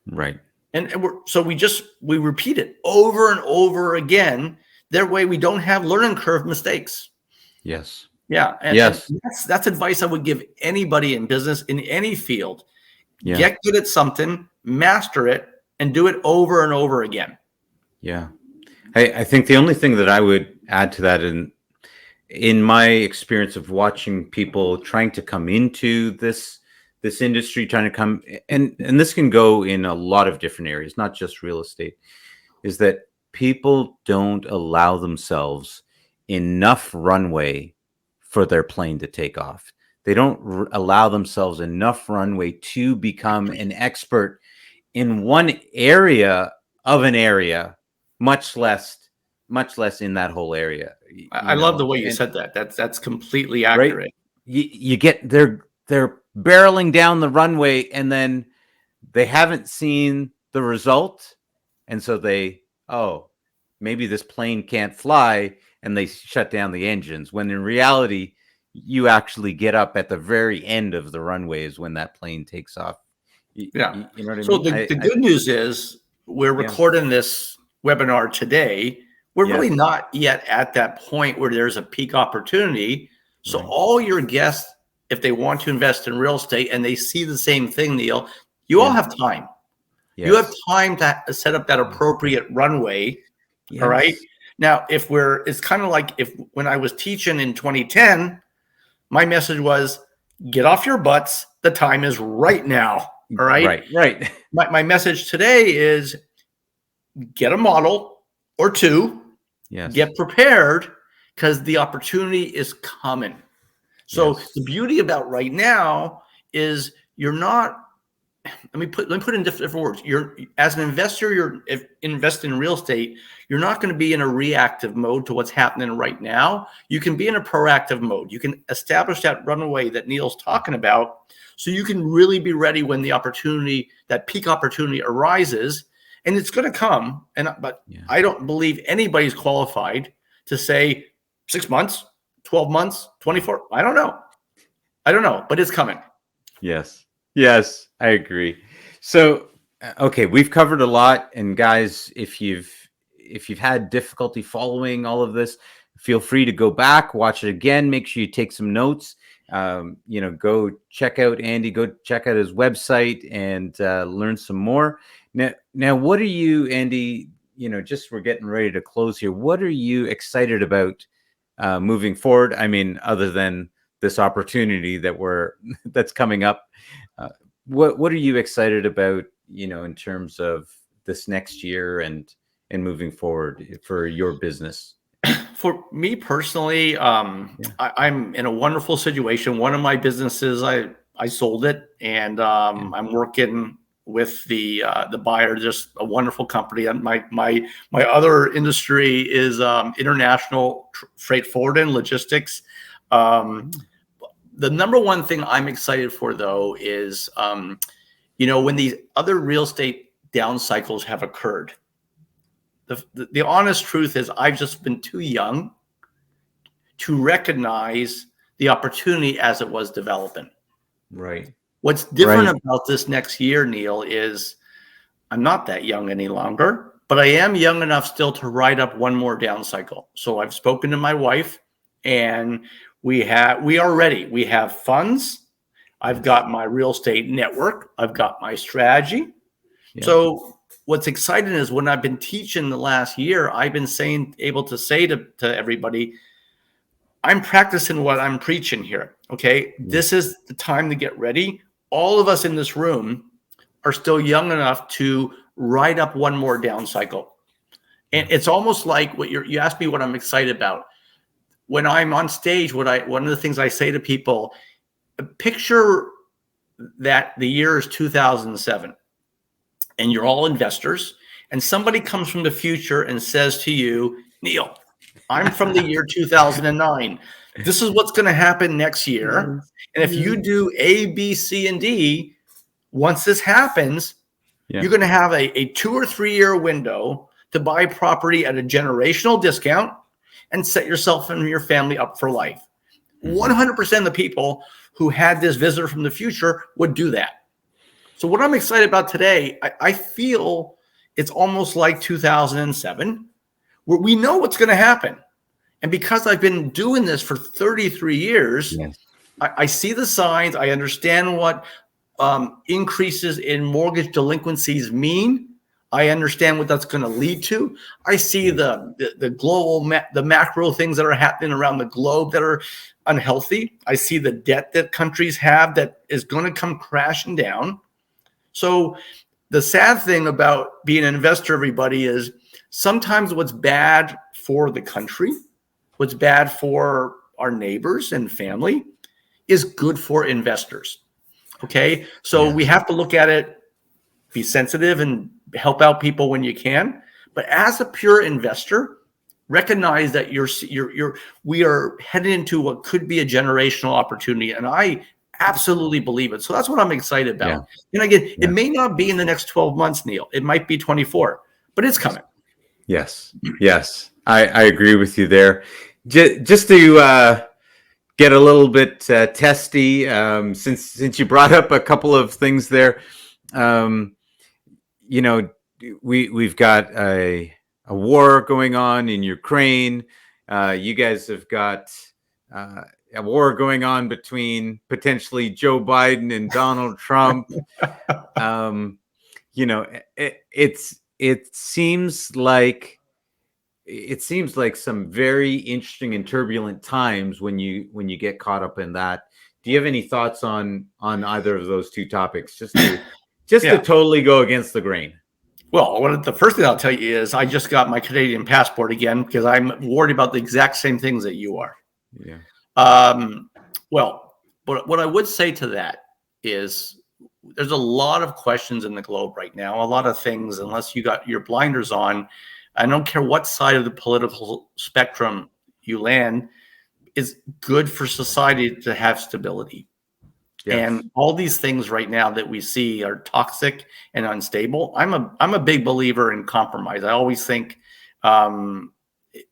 Right. And we repeat it over and over again. That way we don't have learning curve mistakes. Yes. Yeah. And that's advice I would give anybody in business, in any field. Yeah. Get good at something, master it, and do it over and over again. Yeah. I think the only thing that I would add to that, in my experience of watching people trying to come into this industry, trying to come, and this can go in a lot of different areas, not just real estate, is that people don't allow themselves enough runway for their plane to take off. They don't allow themselves enough runway to become an expert in one area of an area, much less in that whole area. I love the way you said that. That's completely accurate. Right? You get they're barreling down the runway, and then they haven't seen the result, and so maybe this plane can't fly, and they shut down the engines, when in reality, you actually get up at the very end of the runways when that plane takes off. Yeah. You know what I So mean? the good news is we're Yeah. recording this webinar today. We're Yes. really not yet at that point where there's a peak opportunity. So Right. all your guests, if they want to invest in real estate and they see the same thing, Neil, you all Yeah. have time. Yes. You have time to set up that appropriate runway. Yes. All right. Now, it's kind of like when I was teaching in 2010, my message was, get off your butts. The time is right now. All right. Right. My message today is get a model or two, Yes. get prepared, because the opportunity is coming. So Yes. the beauty about right now is you're not, let me put it in different words. As an investor, you're investing in real estate, you're not going to be in a reactive mode to what's happening right now. You can be in a proactive mode. You can establish that runway that Neil's talking about, so you can really be ready when the opportunity, that peak opportunity arises, and it's going to come. But I don't believe anybody's qualified to say 6 months, 12 months, 24. I don't know, but it's coming. Yes, I agree. So, okay, we've covered a lot, and guys, if you've had difficulty following all of this, feel free to go back, watch it again. Make sure you take some notes. Go check out Andy. Go check out his website and learn some more. Now, what are you, Andy? Just we're getting ready to close here. What are you excited about moving forward? I mean, other than this opportunity that's coming up. What are you excited about, in terms of this next year and moving forward for your business? For me personally, I'm in a wonderful situation. One of my businesses, I sold it, and I'm working with the buyer. Just a wonderful company. And my other industry is international freight forwarding, logistics. The number one thing I'm excited for, though, is when these other real estate down cycles have occurred. The honest truth is I've just been too young to recognize the opportunity as it was developing. Right. What's different about this next year, Neil, is I'm not that young any longer, but I am young enough still to ride up one more down cycle. So I've spoken to my wife, and we are ready. We have funds. I've got my real estate network. I've got my strategy. Yeah. So what's exciting is when I've been teaching the last year, I've been able to say to everybody, I'm practicing what I'm preaching here. Okay. Yeah. This is the time to get ready. All of us in this room are still young enough to ride up one more down cycle. And it's almost like you asked me what I'm excited about. When I'm on stage, one of the things I say to people, picture that the year is 2007 and you're all investors, and somebody comes from the future and says to you, Neil, I'm from the year 2009. This is what's going to happen next year. And if you do A, B, C, and D, once this happens, you're going to have a 2 or 3 year window to buy property at a generational discount and set yourself and your family up for life. 100% of the people who had this visitor from the future would do that. So what I'm excited about today, I feel it's almost like 2007, where we know what's going to happen. And because I've been doing this for 33 years, I see the signs. I understand what increases in mortgage delinquencies mean. I understand what that's going to lead to. I see the global, the macro things that are happening around the globe that are unhealthy. I see the debt that countries have that is going to come crashing down. So the sad thing about being an investor, everybody, is sometimes what's bad for the country, what's bad for our neighbors and family, is good for investors. Okay. So we have to look at it, be sensitive, and help out people when you can. But as a pure investor, recognize that we are headed into what could be a generational opportunity. And I absolutely believe it. So that's what I'm excited about. And again, it may not be in the next 12 months, Neil. It might be 24, but it's coming. Yes. Yes. I agree with you there. Just to get a little bit testy, since you brought up a couple of things there, um, you know, we've got a war going on in Ukraine. You guys have got a war going on between potentially Joe Biden and Donald Trump. Um, it seems like some very interesting and turbulent times when you get caught up in that. Do you have any thoughts on either of those two topics? Just to totally go against the grain. Well, the first thing I'll tell you is I just got my Canadian passport again because I'm worried about the exact same things that you are. Yeah. Well, but what I would say to that is there's a lot of questions in the globe right now, a lot of things, unless you got your blinders on. I don't care what side of the political spectrum you land, is good for society to have stability. Yes. And all these things right now that we see are toxic and unstable. I'm a big believer in compromise. I always think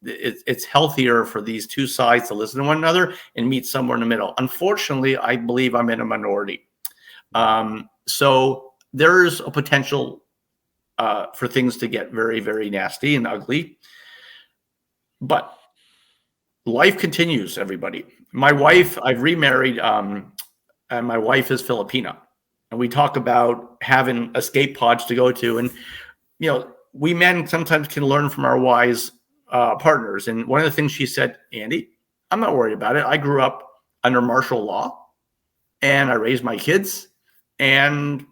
it's healthier for these two sides to listen to one another and meet somewhere in the middle. Unfortunately, I believe I'm in a minority. So there's a potential for things to get very, very nasty and ugly. But life continues, everybody. My wife, I've remarried, and my wife is Filipina. And we talk about having escape pods to go to. And, we men sometimes can learn from our wise partners. And one of the things she said, Andy, I'm not worried about it. I grew up under martial law and I raised my kids and,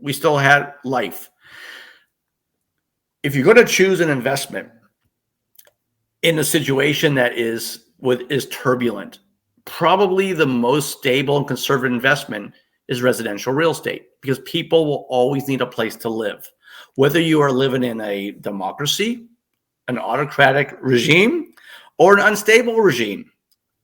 we still had life. If you're going to choose an investment in a situation that is turbulent, probably the most stable and conservative investment is residential real estate, because people will always need a place to live. Whether you are living in a democracy, an autocratic regime, or an unstable regime,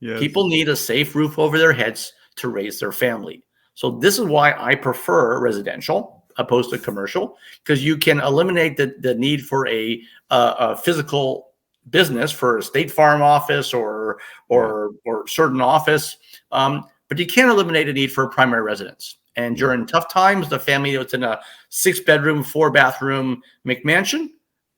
yes, people need a safe roof over their heads to raise their family. So this is why I prefer residential opposed to commercial, because you can eliminate the need for a physical business for a State Farm office or certain office, but you can't eliminate a need for a primary residence. And during tough times, the family that's in a 6-bedroom, 4-bathroom McMansion,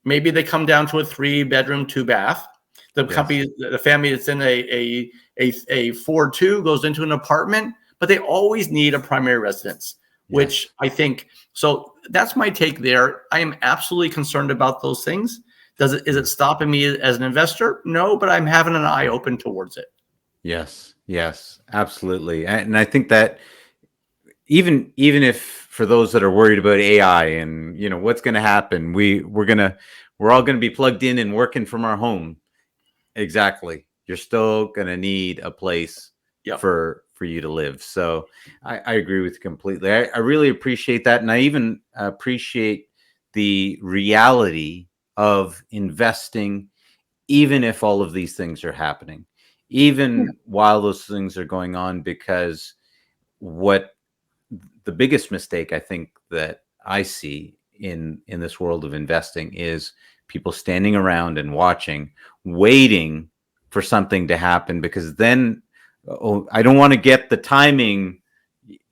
maybe they come down to a 3-bedroom, 2-bath. The family that's in a 4-2 goes into an apartment, but they always need a primary residence, which I think, so that's my take there. I am absolutely concerned about those things. Is it stopping me as an investor? No, but I'm having an eye open towards it. Yes, absolutely. And I think that even if for those that are worried about AI and what's going to happen, we're all going to be plugged in and working from our home. Exactly. You're still going to need a place for you to live. So I agree with you completely. I really appreciate that. And I even appreciate the reality of investing, even if all of these things are happening, even while those things are going on, because what the biggest mistake I think that I see in this world of investing is people standing around and watching, waiting for something to happen, because then, I don't want to get the timing,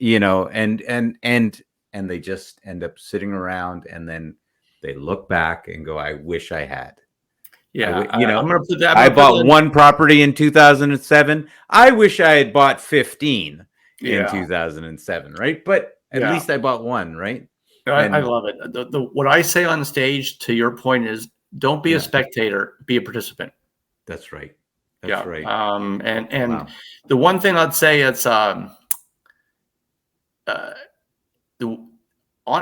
and they just end up sitting around, and then they look back and go, I wish I had. Yeah, I'm gonna put that. I bought one property in 2007. I wish I had bought 15 in 2007, right? But at least I bought one, right? I love it. What I say on stage, to your point, is don't be a spectator, be a participant. That's right. That's right. And the one thing I'd say is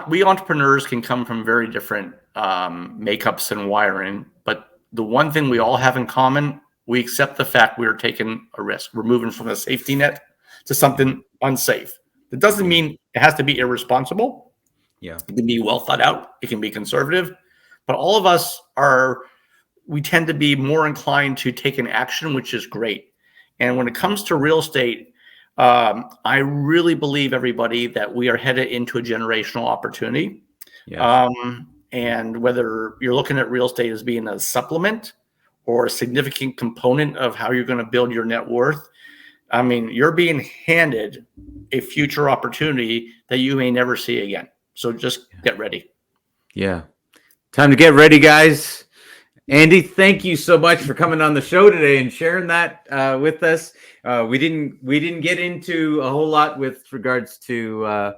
we entrepreneurs can come from very different makeups and wiring, but the one thing we all have in common, we accept the fact we are taking a risk. We're moving from a safety net to something unsafe. That doesn't mean it has to be irresponsible. Yeah, it can be well thought out. It can be conservative, but all of us we tend to be more inclined to take an action, which is great. And when it comes to real estate, I really believe, everybody, that we are headed into a generational opportunity. Yes. And whether you're looking at real estate as being a supplement or a significant component of how you're going to build your net worth, I mean, you're being handed a future opportunity that you may never see again. So just get ready. Yeah. Time to get ready, guys. Andy, thank you so much for coming on the show today and sharing that with us. We didn't get into a whole lot with regards to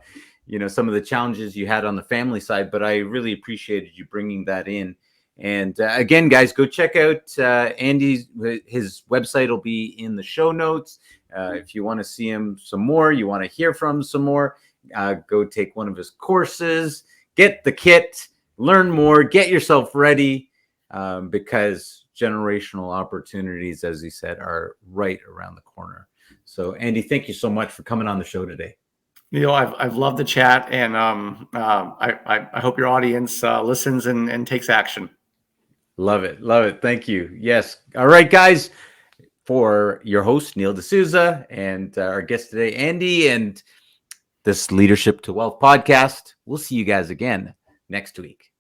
some of the challenges you had on the family side, but I really appreciated you bringing that in. And again, guys, go check out Andy's. His website will be in the show notes. If you want to see him some more, you want to hear from him some more, go take one of his courses, get the kit, learn more, get yourself ready. Because generational opportunities, as he said, are right around the corner. So, Andy, thank you so much for coming on the show today. Neil, I've loved the chat, and I hope your audience listens and takes action. Love it. Thank you. Yes. All right, guys. For your host, Neil D'Souza, and our guest today, Andy, and this Leadership to Wealth podcast. We'll see you guys again next week.